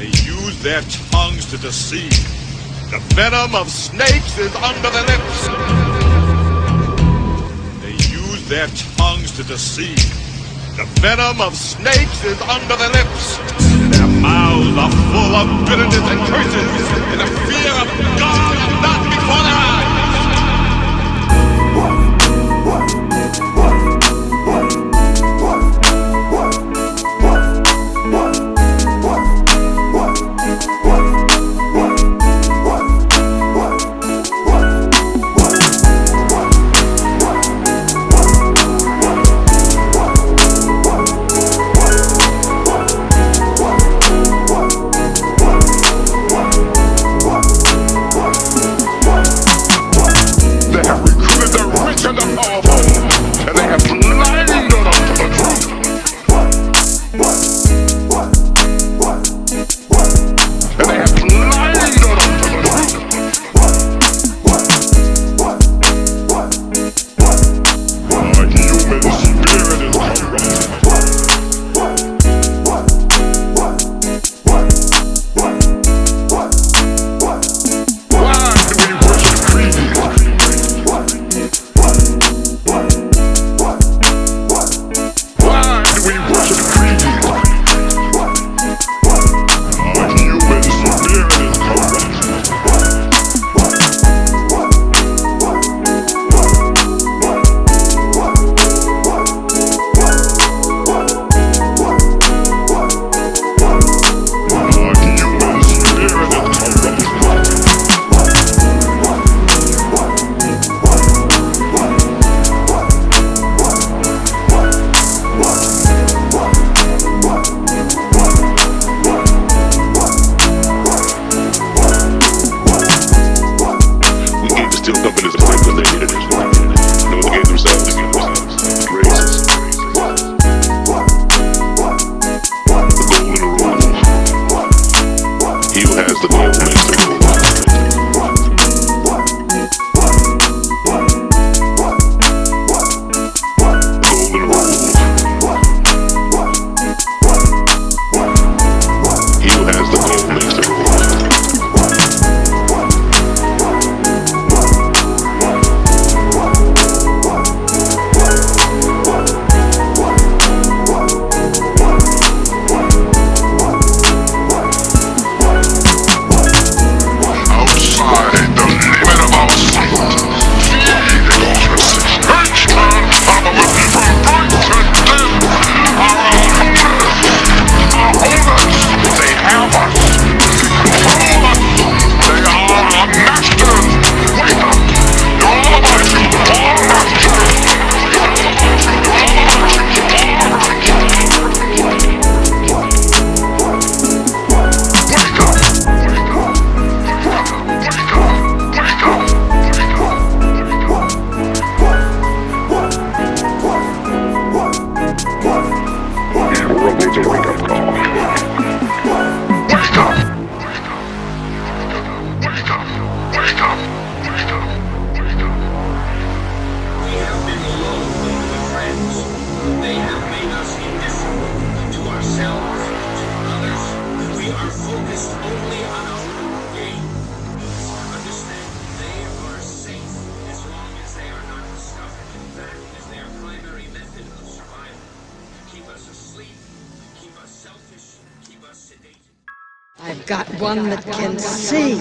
They use their tongues to deceive. The venom of snakes is under their lips. They use their tongues to deceive. The venom of snakes is under their lips. Their mouths are full of bitterness and curses, and the fear of God is not before their eyes. I've got one that can see.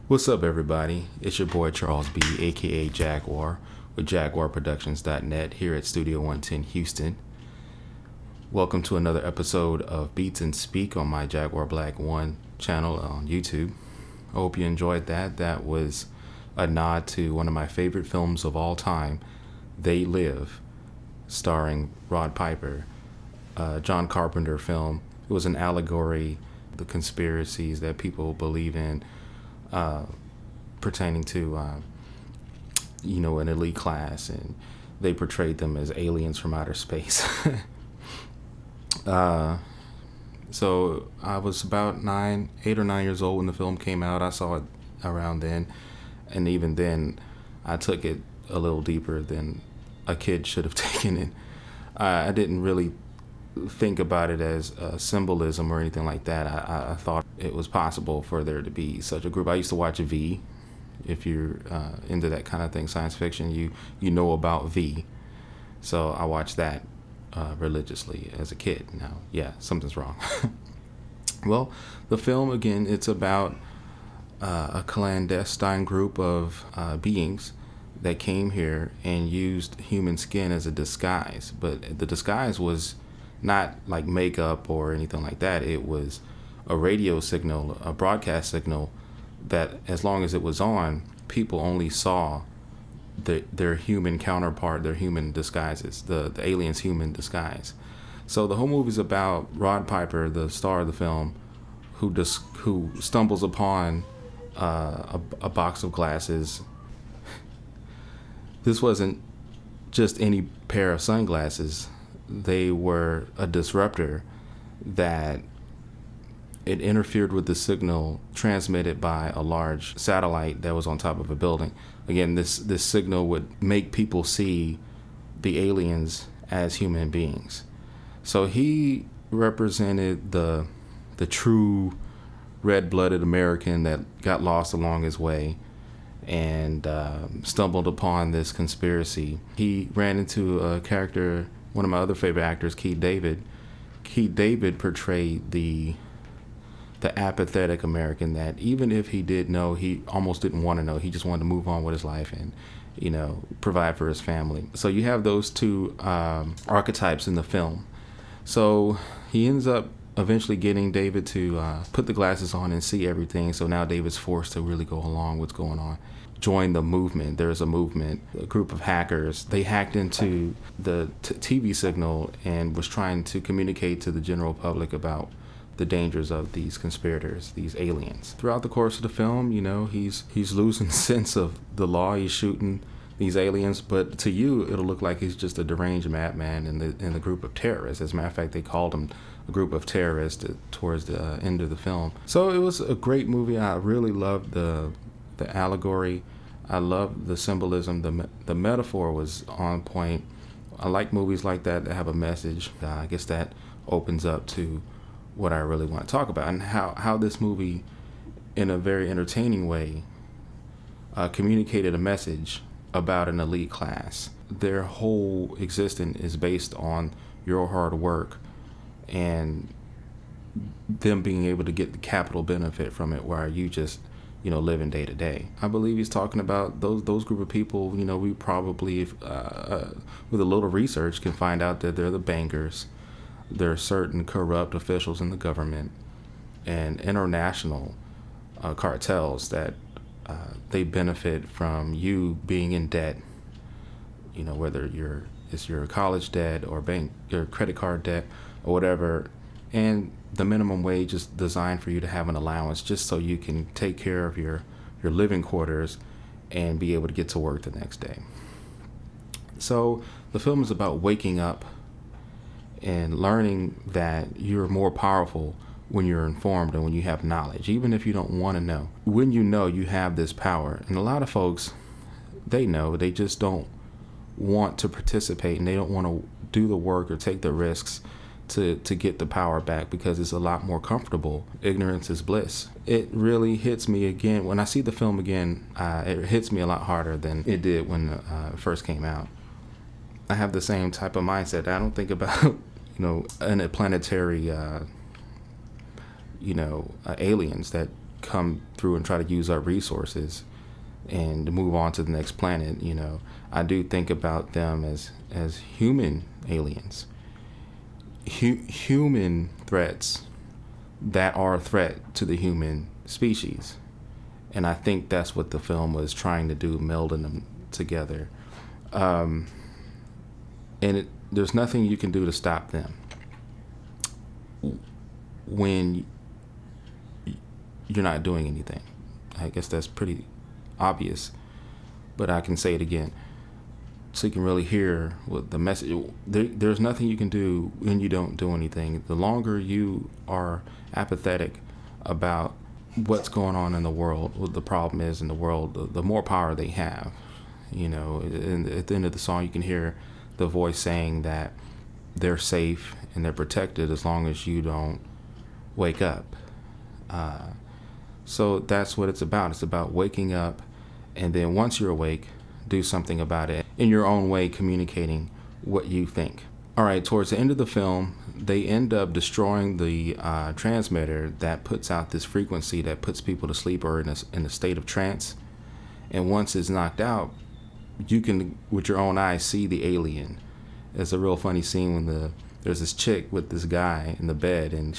What's up, everybody? It's your boy Charles B, aka Jaguar, with JaguarProductions.net here at Studio 110 Houston. Welcome to another episode of Beats and Speak on my Jaguar Black 1 channel on YouTube. I hope you enjoyed that. That was a nod to one of my favorite films of all time, They Live, starring Rod Piper, John Carpenter film. It was an allegory, the conspiracies that people believe in pertaining to, an elite class, and they portrayed them as aliens from outer space. So I was about 8 or 9 years old when the film came out. I saw it around then, And even then, I took it a little deeper than a kid should have taken it. I didn't really think about it as symbolism or anything like that. I thought it was possible for there to be such a group. I used to watch V. If you're into that kind of thing, science fiction, you know about V. So I watched that religiously as a kid. Now, yeah, something's wrong. Well, the film, again, it's about a clandestine group of beings that came here and used human skin as a disguise. But the disguise was not like makeup or anything like that. It was a radio signal, a broadcast signal that as long as it was on, people only saw their human counterpart, their human disguises, the alien's human disguise. So the whole movie's about Rod Piper, the star of the film, who stumbles upon a box of glasses. This wasn't just any pair of sunglasses. They were a disruptor that it interfered with the signal transmitted by a large satellite that was on top of a building. Again, this signal would make people see the aliens as human beings. So he represented the true red-blooded American that got lost along his way and stumbled upon this conspiracy. He ran into a character, one of my other favorite actors, Keith David. Keith David portrayed the apathetic American that even if he did know, he almost didn't want to know. He just wanted to move on with his life and, provide for his family. So you have those two archetypes in the film. So he ends up eventually getting David to put the glasses on and see everything. So now David's forced to really go along what's going on. Join the movement. There's a movement, a group of hackers. They hacked into the TV signal and was trying to communicate to the general public about the dangers of these conspirators, these aliens. Throughout the course of the film, he's losing sense of the law. He's shooting these aliens, but to you, it'll look like he's just a deranged madman in the group of terrorists. As a matter of fact, they called him a group of terrorists towards the end of the film. So it was a great movie. I really loved the allegory. I loved the symbolism. The metaphor was on point. I like movies like that have a message. I guess that opens up to what I really want to talk about, and how this movie, in a very entertaining way, communicated a message about an elite class. Their whole existence is based on your hard work and them being able to get the capital benefit from it, while you just living day to day. I believe he's talking about those group of people. We probably, with a little research, can find out that they're the bankers. There are certain corrupt officials in the government and international cartels that they benefit from you being in debt. Whether it's your college debt or your credit card debt or whatever, and the minimum wage is designed for you to have an allowance just so you can take care of your living quarters and be able to get to work the next day. So the film is about waking up and learning that you're more powerful when you're informed and when you have knowledge, even if you don't want to know. When you know, you have this power. And a lot of folks, they know, they just don't want to participate, and they don't want to do the work or take the risks to get the power back, because it's a lot more comfortable. Ignorance is bliss. It really hits me again. When I see the film again, it hits me a lot harder than it did when it first came out. I have the same type of mindset. I don't think about interplanetary aliens that come through and try to use our resources and to move on to the next planet. I do think about them as human aliens, human threats that are a threat to the human species. And I think that's what the film was trying to do, melding them together. And there's nothing you can do to stop them when you're not doing anything. I guess that's pretty obvious, but I can say it again so you can really hear what the message. There's nothing you can do when you don't do anything. The longer you are apathetic about what's going on in the world, what the problem is in the world, the more power they have. And at the end of the song, you can hear the voice saying that they're safe and they're protected as long as you don't wake up. So that's what it's about. It's about waking up, and then once you're awake, do something about it in your own way, communicating what you think. All right, towards the end of the film, they end up destroying the transmitter that puts out this frequency that puts people to sleep or in a state of trance. And once it's knocked out, you can, with your own eyes, see the alien. It's a real funny scene when there's this chick with this guy in the bed, and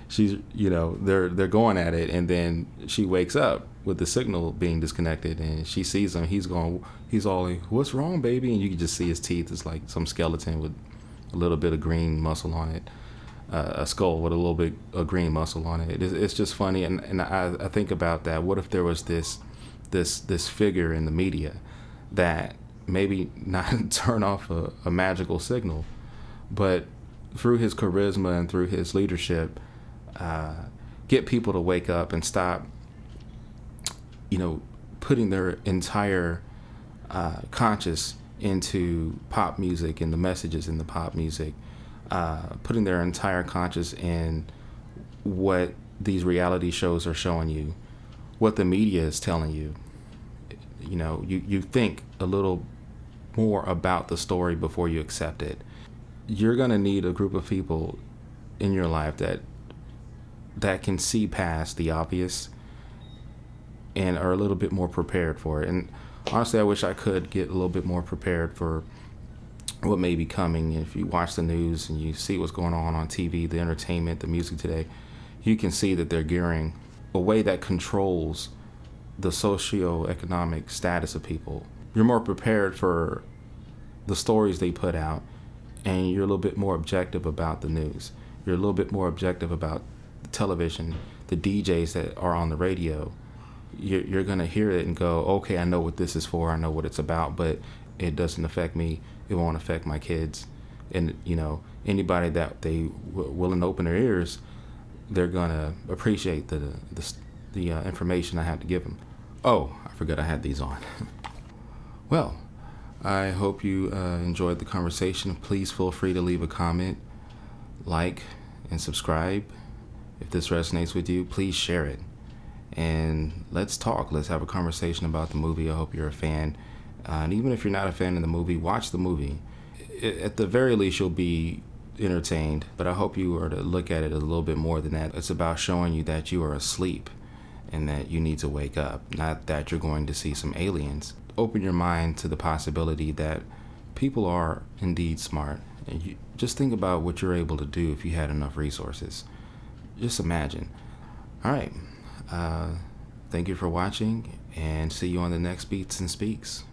she's, they're going at it, and then she wakes up with the signal being disconnected, and she sees him. He's all like, "What's wrong, baby?" And you can just see his teeth. It's like some skeleton with a little bit of green muscle on it, a skull with a little bit of green muscle on it. It's just funny, and I think about that. What if there was this figure in the media that maybe not turn off a magical signal, but through his charisma and through his leadership, get people to wake up and stop, putting their entire conscious into pop music and the messages in the pop music, putting their entire conscious in what these reality shows are showing you, what the media is telling you. You think a little more about the story before you accept it. You're going to need a group of people in your life that can see past the obvious and are a little bit more prepared for it. And honestly, I wish I could get a little bit more prepared for what may be coming. If you watch the news and you see what's going on TV, the entertainment, the music today, you can see that they're gearing a way that controls the socioeconomic status of people. You're more prepared for the stories they put out, and you're a little bit more objective about the news. You're a little bit more objective about the television, the DJs that are on the radio. You're going to hear it and go, okay, I know what this is for, I know what it's about, but it doesn't affect me, it won't affect my kids. And anybody that they willing to open their ears, they're going to appreciate the information I have to give them. Oh, I forgot I had these on. Well, I hope you enjoyed the conversation. Please feel free to leave a comment, like, and subscribe. If this resonates with you, please share it. And let's talk. Let's have a conversation about the movie. I hope you're a fan. And even if you're not a fan of the movie, watch the movie. At the very least, you'll be entertained. But I hope you are to look at it a little bit more than that. It's about showing you that you are asleep and that you need to wake up, not that you're going to see some aliens. Open your mind to the possibility that people are indeed smart. And you just think about what you're able to do if you had enough resources. Just imagine. All right. Thank you for watching, and see you on the next Beats and Speaks.